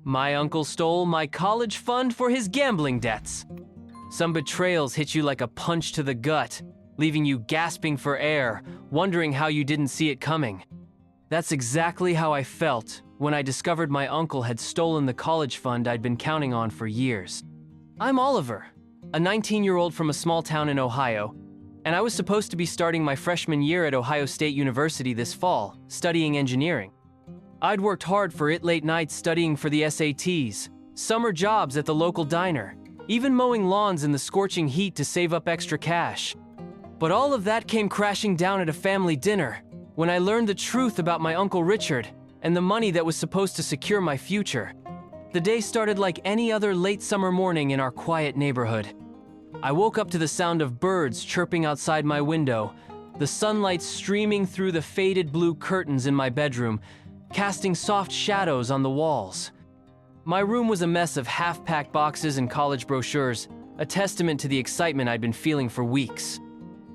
My uncle stole my college fund for his gambling debts. Some betrayals hit you like a punch to the gut, leaving you gasping for air, wondering how you didn't see it coming. That's exactly how I felt when I discovered my uncle had stolen the college fund I'd been counting on for years. I'm Oliver, a 19-year-old from a small town in Ohio, and I was supposed to be starting my freshman year at Ohio State University this fall, studying engineering. I'd worked hard for it, late nights studying for the SATs, summer jobs at the local diner, even mowing lawns in the scorching heat to save up extra cash. But all of that came crashing down at a family dinner when I learned the truth about my Uncle Richard and the money that was supposed to secure my future. The day started like any other late summer morning in our quiet neighborhood. I woke up to the sound of birds chirping outside my window, the sunlight streaming through the faded blue curtains in my bedroom, casting soft shadows on the walls. My room was a mess of half-packed boxes and college brochures, a testament to the excitement I'd been feeling for weeks.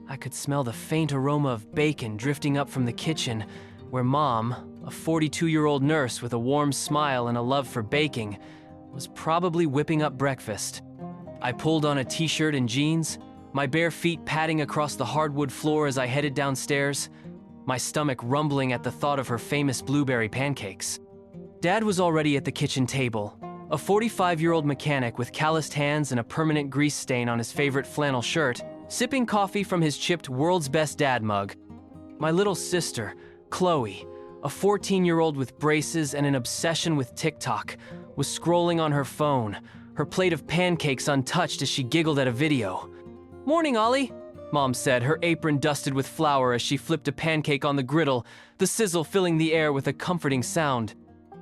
I could smell the faint aroma of bacon drifting up from the kitchen, where Mom, a 42-year-old nurse with a warm smile and a love for baking, was probably whipping up breakfast. I pulled on a t-shirt and jeans, my bare feet padding across the hardwood floor as I headed downstairs, my stomach rumbling at the thought of her famous blueberry pancakes. Dad was already at the kitchen table, a 45-year-old mechanic with calloused hands and a permanent grease stain on his favorite flannel shirt, sipping coffee from his chipped World's Best Dad mug. My little sister, Chloe, a 14-year-old with braces and an obsession with TikTok, was scrolling on her phone, her plate of pancakes untouched as she giggled at a video. "Morning, Ollie," Mom said, her apron dusted with flour as she flipped a pancake on the griddle, the sizzle filling the air with a comforting sound.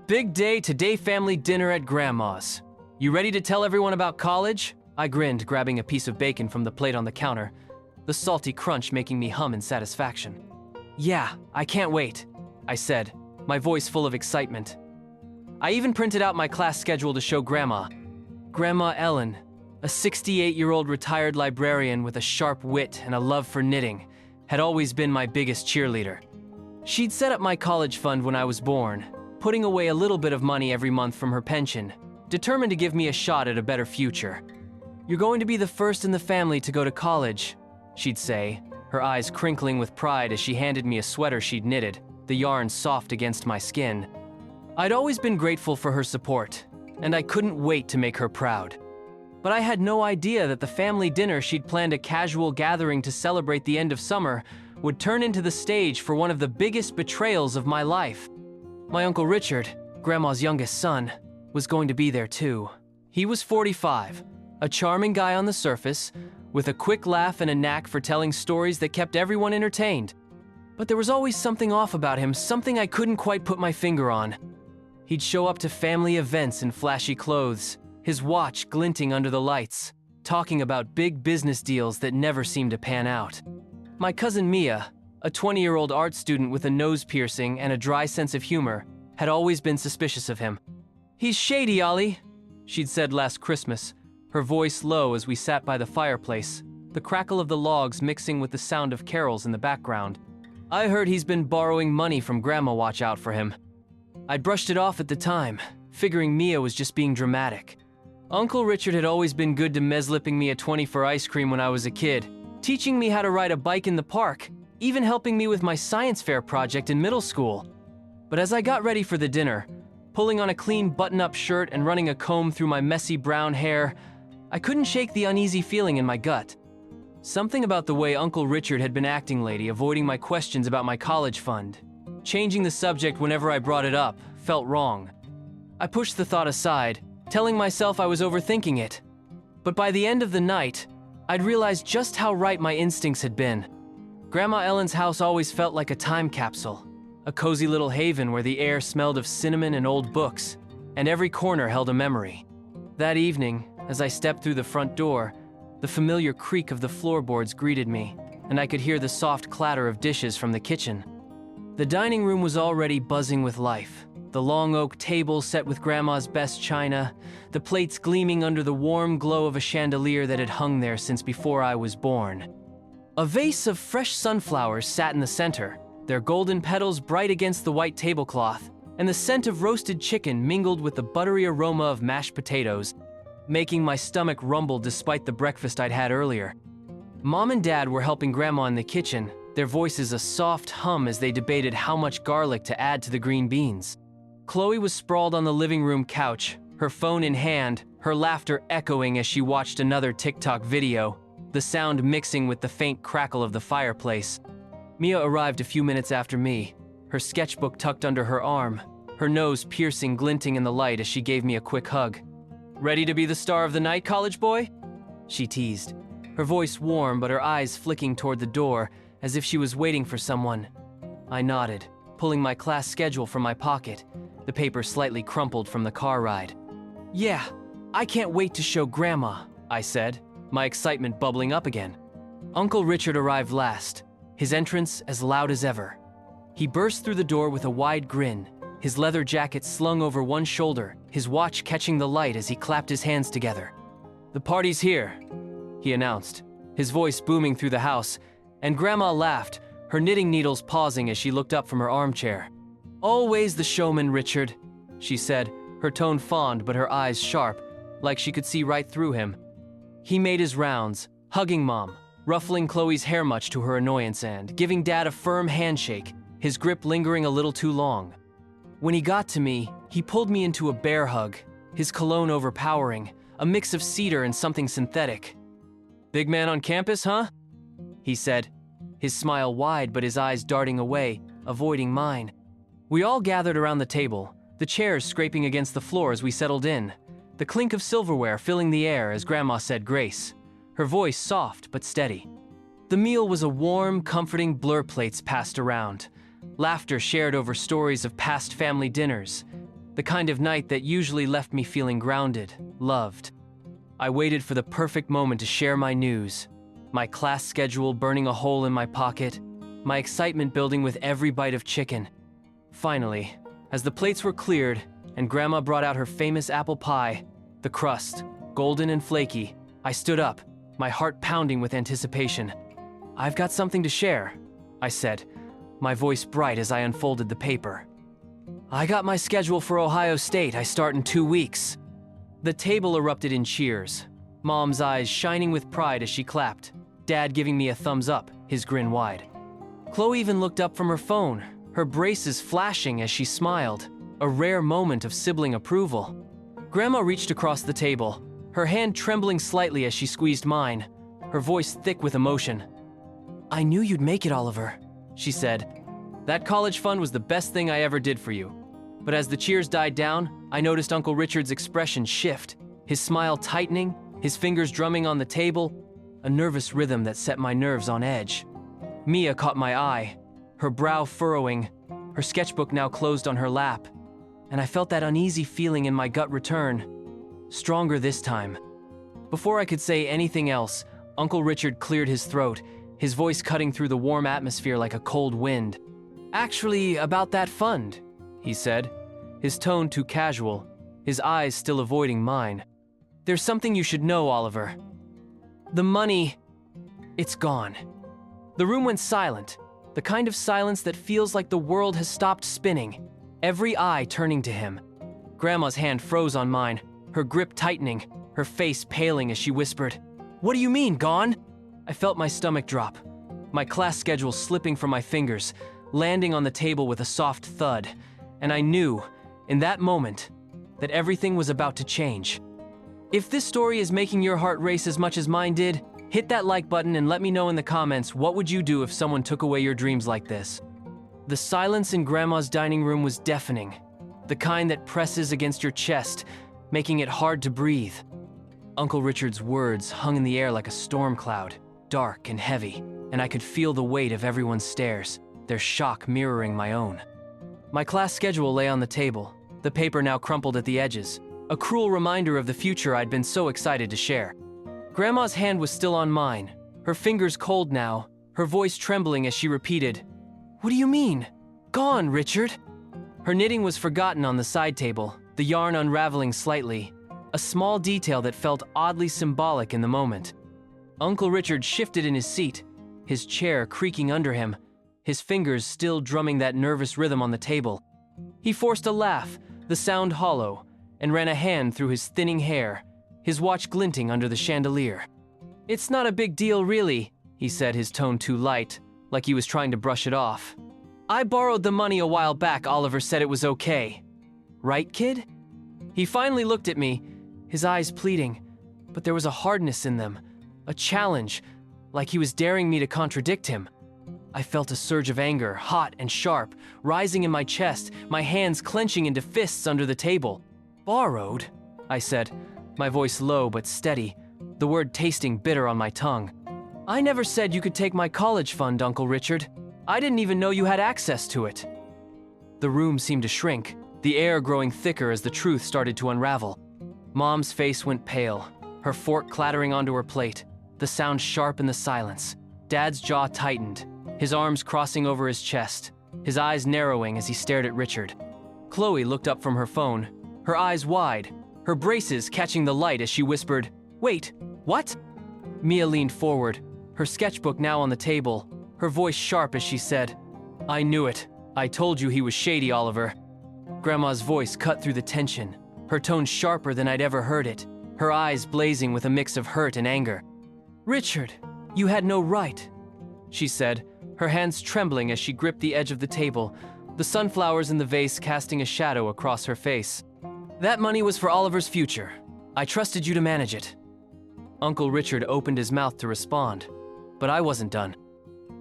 "Big day today, family dinner at Grandma's. You ready to tell everyone about college?" I grinned, grabbing a piece of bacon from the plate on the counter, the salty crunch making me hum in satisfaction. "Yeah, I can't wait," I said, my voice full of excitement. I even printed out my class schedule to show Grandma. Grandma Ellen, a 68-year-old retired librarian with a sharp wit and a love for knitting, had always been my biggest cheerleader. She'd set up my college fund when I was born, putting away a little bit of money every month from her pension, determined to give me a shot at a better future. "You're going to be the first in the family to go to college," she'd say, her eyes crinkling with pride as she handed me a sweater she'd knitted, the yarn soft against my skin. I'd always been grateful for her support, and I couldn't wait to make her proud. But I had no idea that the family dinner she'd planned, a casual gathering to celebrate the end of summer, would turn into the stage for one of the biggest betrayals of my life. My Uncle Richard, Grandma's youngest son, was going to be there too. He was 45, a charming guy on the surface, with a quick laugh and a knack for telling stories that kept everyone entertained. But there was always something off about him, something I couldn't quite put my finger on. He'd show up to family events in flashy clothes, his watch glinting under the lights, talking about big business deals that never seemed to pan out. My cousin Mia, a 20-year-old art student with a nose piercing and a dry sense of humor, had always been suspicious of him. "He's shady, Ollie," she'd said last Christmas, her voice low as we sat by the fireplace, the crackle of the logs mixing with the sound of carols in the background. "I heard he's been borrowing money from Grandma. Watch out for him." I'd brushed it off at the time, figuring Mia was just being dramatic. Uncle Richard had always been good to meslipping me a 20 for ice cream when I was a kid, teaching me how to ride a bike in the park, even helping me with my science fair project in middle school. But as I got ready for the dinner, pulling on a clean button-up shirt and running a comb through my messy brown hair, I couldn't shake the uneasy feeling in my gut. Something about the way Uncle Richard had been acting lately, avoiding my questions about my college fund, changing the subject whenever I brought it up, felt wrong. I pushed the thought aside, telling myself I was overthinking it. But by the end of the night, I'd realized just how right my instincts had been. Grandma Ellen's house always felt like a time capsule, a cozy little haven where the air smelled of cinnamon and old books, and every corner held a memory. That evening, as I stepped through the front door, the familiar creak of the floorboards greeted me, and I could hear the soft clatter of dishes from the kitchen. The dining room was already buzzing with life. The long oak table set with Grandma's best china, the plates gleaming under the warm glow of a chandelier that had hung there since before I was born. A vase of fresh sunflowers sat in the center, their golden petals bright against the white tablecloth, and the scent of roasted chicken mingled with the buttery aroma of mashed potatoes, making my stomach rumble despite the breakfast I'd had earlier. Mom and Dad were helping Grandma in the kitchen, their voices a soft hum as they debated how much garlic to add to the green beans. Chloe was sprawled on the living room couch, her phone in hand, her laughter echoing as she watched another TikTok video, the sound mixing with the faint crackle of the fireplace. Mia arrived a few minutes after me, her sketchbook tucked under her arm, her nose piercing, glinting in the light as she gave me a quick hug. "Ready to be the star of the night, college boy?" she teased, her voice warm but her eyes flicking toward the door as if she was waiting for someone. I nodded, pulling my class schedule from my pocket, the paper slightly crumpled from the car ride. "Yeah, I can't wait to show Grandma," I said, my excitement bubbling up again. Uncle Richard arrived last, his entrance as loud as ever. He burst through the door with a wide grin, his leather jacket slung over one shoulder, his watch catching the light as he clapped his hands together. "The party's here," he announced, his voice booming through the house, and Grandma laughed, her knitting needles pausing as she looked up from her armchair. "Always the showman, Richard," she said, her tone fond but her eyes sharp, like she could see right through him. He made his rounds, hugging Mom, ruffling Chloe's hair much to her annoyance and giving Dad a firm handshake, his grip lingering a little too long. When he got to me, he pulled me into a bear hug, his cologne overpowering, a mix of cedar and something synthetic. "Big man on campus, huh?" he said, his smile wide but his eyes darting away, avoiding mine. We all gathered around the table, the chairs scraping against the floor as we settled in, the clink of silverware filling the air as Grandma said grace, her voice soft but steady. The meal was a warm, comforting blur plates passed around, laughter shared over stories of past family dinners, the kind of night that usually left me feeling grounded, loved. I waited for the perfect moment to share my news, my class schedule burning a hole in my pocket, my excitement building with every bite of chicken. Finally, as the plates were cleared and Grandma brought out her famous apple pie, the crust, golden and flaky, I stood up, my heart pounding with anticipation. "I've got something to share," I said, my voice bright as I unfolded the paper. "I got my schedule for Ohio State. I start in 2 weeks." The table erupted in cheers, Mom's eyes shining with pride as she clapped, Dad giving me a thumbs up, his grin wide. Chloe even looked up from her phone, her braces flashing as she smiled, a rare moment of sibling approval. Grandma reached across the table, her hand trembling slightly as she squeezed mine, her voice thick with emotion. "I knew you'd make it, Oliver," she said. "That college fund was the best thing I ever did for you." But as the cheers died down, I noticed Uncle Richard's expression shift, his smile tightening, his fingers drumming on the table, a nervous rhythm that set my nerves on edge. Mia caught my eye, her brow furrowing, her sketchbook now closed on her lap, and I felt that uneasy feeling in my gut return, stronger this time. Before I could say anything else, Uncle Richard cleared his throat, his voice cutting through the warm atmosphere like a cold wind. "Actually, about that fund," he said, his tone too casual, his eyes still avoiding mine. "There's something you should know, Oliver. The money, it's gone." The room went silent, the kind of silence that feels like the world has stopped spinning, every eye turning to him. Grandma's hand froze on mine, her grip tightening, her face paling as she whispered, "What do you mean, gone?" I felt my stomach drop, my class schedule slipping from my fingers, landing on the table with a soft thud, and I knew, in that moment, that everything was about to change. If this story is making your heart race as much as mine did, hit that like button and let me know in the comments what would you do if someone took away your dreams like this. The silence in Grandma's dining room was deafening, the kind that presses against your chest, making it hard to breathe. Uncle Richard's words hung in the air like a storm cloud, dark and heavy, and I could feel the weight of everyone's stares, their shock mirroring my own. My class schedule lay on the table, the paper now crumpled at the edges, a cruel reminder of the future I'd been so excited to share. Grandma's hand was still on mine, her fingers cold now, her voice trembling as she repeated, "What do you mean? Gone, Richard?" Her knitting was forgotten on the side table, the yarn unraveling slightly, a small detail that felt oddly symbolic in the moment. Uncle Richard shifted in his seat, his chair creaking under him, his fingers still drumming that nervous rhythm on the table. He forced a laugh, the sound hollow, and ran a hand through his thinning hair, his watch glinting under the chandelier. "It's not a big deal, really," he said, his tone too light, like he was trying to brush it off. "I borrowed the money a while back. Oliver said it was okay. Right, kid?" He finally looked at me, his eyes pleading, but there was a hardness in them, a challenge, like he was daring me to contradict him. I felt a surge of anger, hot and sharp, rising in my chest, my hands clenching into fists under the table. "Borrowed?" I said, my voice low but steady, the word tasting bitter on my tongue. "I never said you could take my college fund, Uncle Richard. I didn't even know you had access to it." The room seemed to shrink, the air growing thicker as the truth started to unravel. Mom's face went pale, her fork clattering onto her plate, the sound sharp in the silence. Dad's jaw tightened, his arms crossing over his chest, his eyes narrowing as he stared at Richard. Chloe looked up from her phone, her eyes wide, her braces catching the light as she whispered, "Wait, what?" Mia leaned forward, her sketchbook now on the table, her voice sharp as she said, "I knew it. I told you he was shady, Oliver." Grandma's voice cut through the tension, her tone sharper than I'd ever heard it, her eyes blazing with a mix of hurt and anger. "Richard, you had no right," she said, her hands trembling as she gripped the edge of the table, the sunflowers in the vase casting a shadow across her face. "That money was for Oliver's future. I trusted you to manage it." Uncle Richard opened his mouth to respond, but I wasn't done.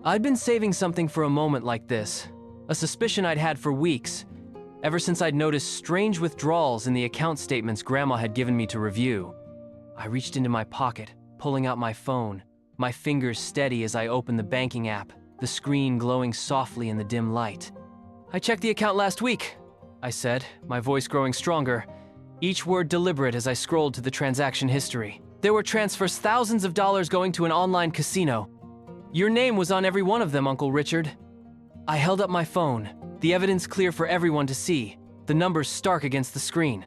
I'd been saving something for a moment like this, a suspicion I'd had for weeks, ever since I'd noticed strange withdrawals in the account statements Grandma had given me to review. I reached into my pocket, pulling out my phone, my fingers steady as I opened the banking app, the screen glowing softly in the dim light. "I checked the account last week," I said, my voice growing stronger, each word deliberate as I scrolled to the transaction history. "There were transfers, thousands of dollars going to an online casino. Your name was on every one of them, Uncle Richard." I held up my phone, the evidence clear for everyone to see, the numbers stark against the screen.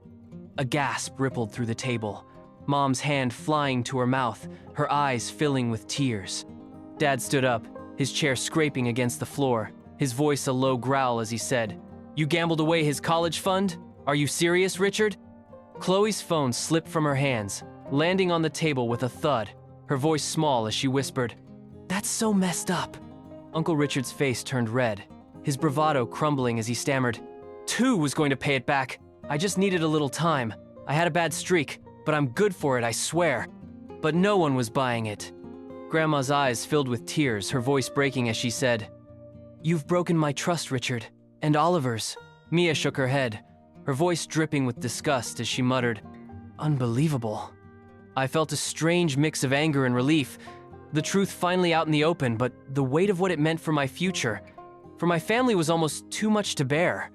A gasp rippled through the table, Mom's hand flying to her mouth, her eyes filling with tears. Dad stood up, his chair scraping against the floor, his voice a low growl as he said, "You gambled away his college fund? Are you serious, Richard?" Chloe's phone slipped from her hands, landing on the table with a thud, her voice small as she whispered, "That's so messed up." Uncle Richard's face turned red, his bravado crumbling as he stammered, "Two was going to pay it back. I just needed a little time. I had a bad streak, but I'm good for it, I swear." But no one was buying it. Grandma's eyes filled with tears, her voice breaking as she said, "You've broken my trust, Richard, and Oliver's." Mia shook her head, her voice dripping with disgust as she muttered, "Unbelievable." I felt a strange mix of anger and relief, the truth finally out in the open, but the weight of what it meant for my future, for my family, was almost too much to bear.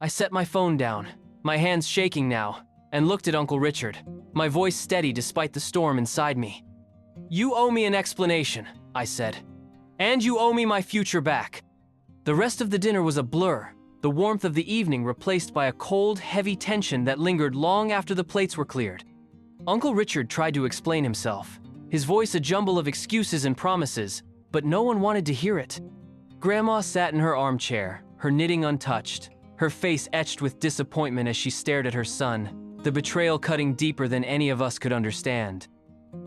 I set my phone down, my hands shaking now, and looked at Uncle Richard, my voice steady despite the storm inside me. "You owe me an explanation," I said, "and you owe me my future back." The rest of the dinner was a blur, the warmth of the evening replaced by a cold, heavy tension that lingered long after the plates were cleared. Uncle Richard tried to explain himself, his voice a jumble of excuses and promises, but no one wanted to hear it. Grandma sat in her armchair, her knitting untouched, her face etched with disappointment as she stared at her son, the betrayal cutting deeper than any of us could understand.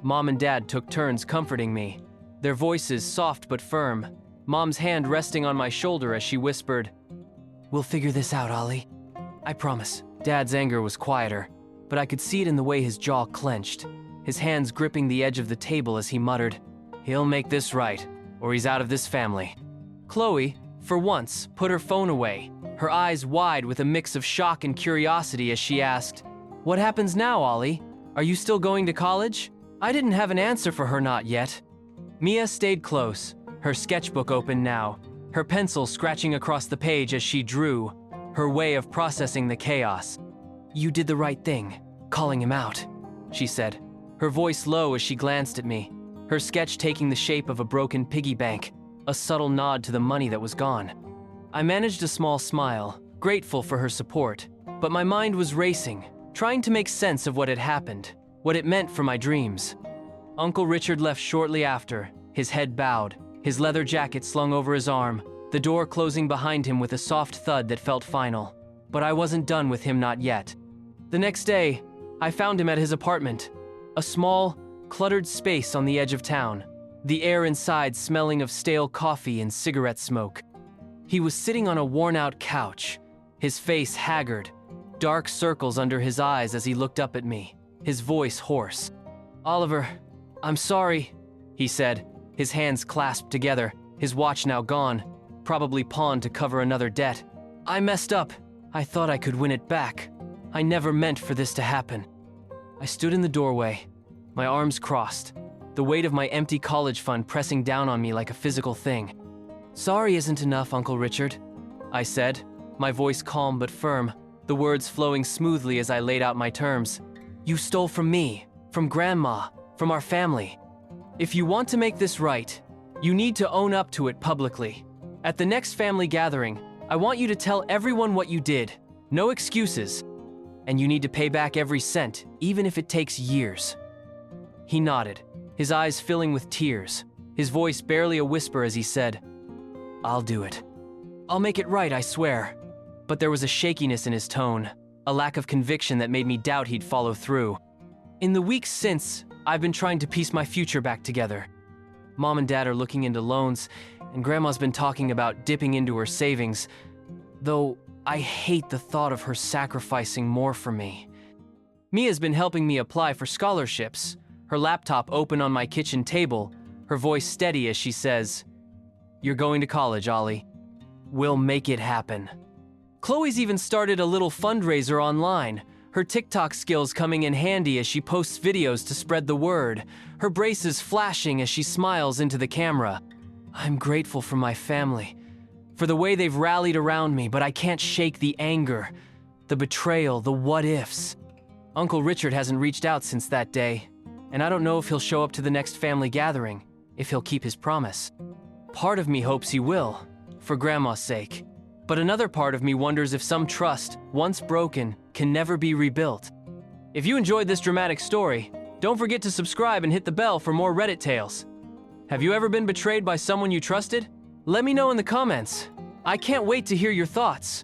Mom and Dad took turns comforting me, their voices soft but firm, Mom's hand resting on my shoulder as she whispered, "We'll figure this out, Ollie. I promise." Dad's anger was quieter, but I could see it in the way his jaw clenched, his hands gripping the edge of the table as he muttered, "He'll make this right, or he's out of this family." Chloe, for once, put her phone away, her eyes wide with a mix of shock and curiosity as she asked, "What happens now, Ollie? Are you still going to college?" I didn't have an answer for her not yet. Mia stayed close, her sketchbook open now, her pencil scratching across the page as she drew, her way of processing the chaos. "You did the right thing, calling him out," she said, her voice low as she glanced at me, her sketch taking the shape of a broken piggy bank, a subtle nod to the money that was gone. I managed a small smile, grateful for her support, but my mind was racing, trying to make sense of what had happened, what it meant for my dreams. Uncle Richard left shortly after, his head bowed, his leather jacket slung over his arm, the door closing behind him with a soft thud that felt final. But I wasn't done with him, not yet. The next day, I found him at his apartment, a small, cluttered space on the edge of town, the air inside smelling of stale coffee and cigarette smoke. He was sitting on a worn-out couch, his face haggard, dark circles under his eyes as he looked up at me, his voice hoarse. "Oliver, I'm sorry," he said, his hands clasped together, his watch now gone, probably pawned to cover another debt. "I messed up. I thought I could win it back. I never meant for this to happen." I stood in the doorway, my arms crossed, the weight of my empty college fund pressing down on me like a physical thing. "Sorry isn't enough, Uncle Richard," I said, my voice calm but firm, the words flowing smoothly as I laid out my terms. "You stole from me, from Grandma, from our family. If you want to make this right, you need to own up to it publicly. At the next family gathering, I want you to tell everyone what you did. No excuses. And you need to pay back every cent, even if it takes years." He nodded, his eyes filling with tears, his voice barely a whisper as he said, "I'll do it. I'll make it right, I swear." But there was a shakiness in his tone, a lack of conviction that made me doubt he'd follow through. In the weeks since, I've been trying to piece my future back together. Mom and Dad are looking into loans, and Grandma's been talking about dipping into her savings, though I hate the thought of her sacrificing more for me. Mia's been helping me apply for scholarships, her laptop open on my kitchen table, her voice steady as she says, "You're going to college, Ollie. We'll make it happen." Chloe's even started a little fundraiser online, her TikTok skills coming in handy as she posts videos to spread the word, her braces flashing as she smiles into the camera. I'm grateful for my family, for the way they've rallied around me, but I can't shake the anger, the betrayal, the what-ifs. Uncle Richard hasn't reached out since that day, and I don't know if he'll show up to the next family gathering, if he'll keep his promise. Part of me hopes he will, for Grandma's sake. But another part of me wonders if some trust, once broken, can never be rebuilt. If you enjoyed this dramatic story, don't forget to subscribe and hit the bell for more Reddit tales. Have you ever been betrayed by someone you trusted? Let me know in the comments. I can't wait to hear your thoughts.